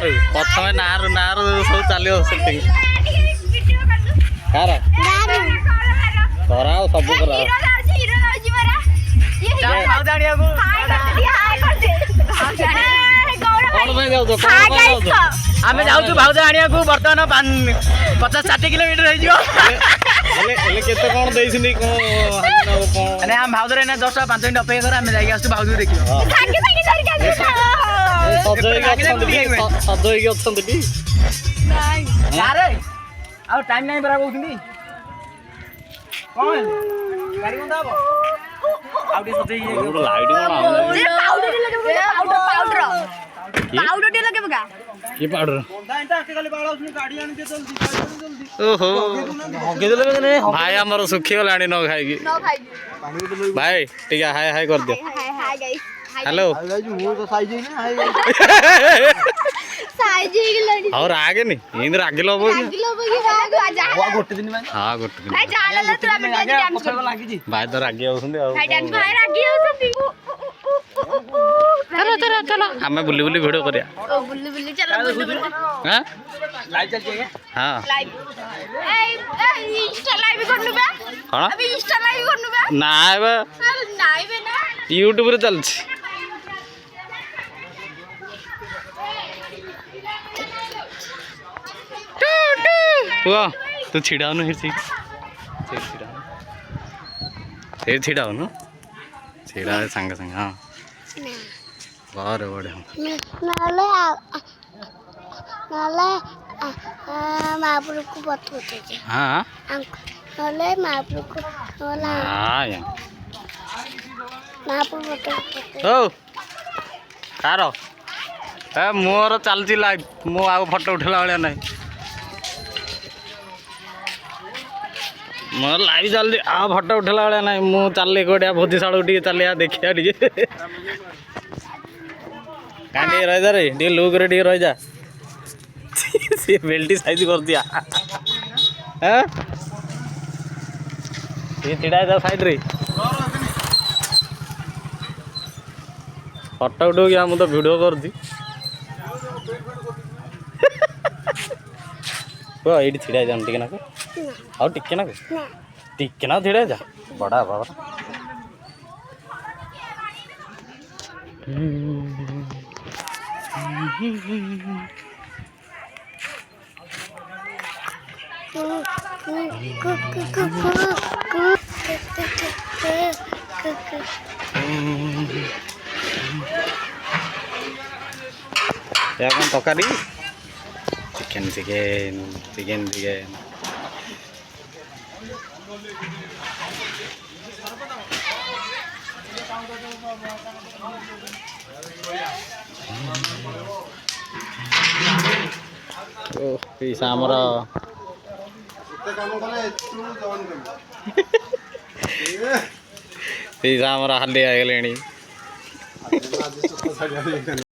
नारू प्रथम नारू नारू सब चलो सेटिंग कार करा सब करा आम जाऊँ भाउज आने को बर्तमान 50-60 किलोमीटर आम भाउज जस्ट 5 मिनट अपेक्षा कर आम जाइए आसू भाउज देख टाइम नहीं बरा कहते भाई आमर सुखी गला न खाई भाई ठीक हाय हाय कर दियो हेलो और आगे नहीं इंद्र आगे लो गोटे दिन हाँ गोटे दिन भाई तो रागी चलो चलो चलो आम बुली बुली भिडियो करिया हाँ ना यूट्यूब रे चलछि पुआ तू छिड़ाउनु छिड़ाउनु छिड़ा संग संग हाँ बारे बड़े महापुर को बतौते हाँ महापुर को महापुर ओ कार मोर चलती लाइव मो आ फोटो उठेला भाया ना मोर लाइव चलती आ फोटो उठेला भाया ना मु चल गोटिया भोजी साड़ू टे चल देखिया टे क्या रही जा रे टे लुक रे रही जा सी बेल्टी साइज कर दिया ये छिड़ा जा साइड रे फोटो उठो क्या मुझे वीडियो कर दी ये छिड़ा जा टिके ना आउ टिके ना टिके ना छिड़ा जा बड़ा बाबा ya kan tokari chicken oh bisa amara bisa amara halle agaleeni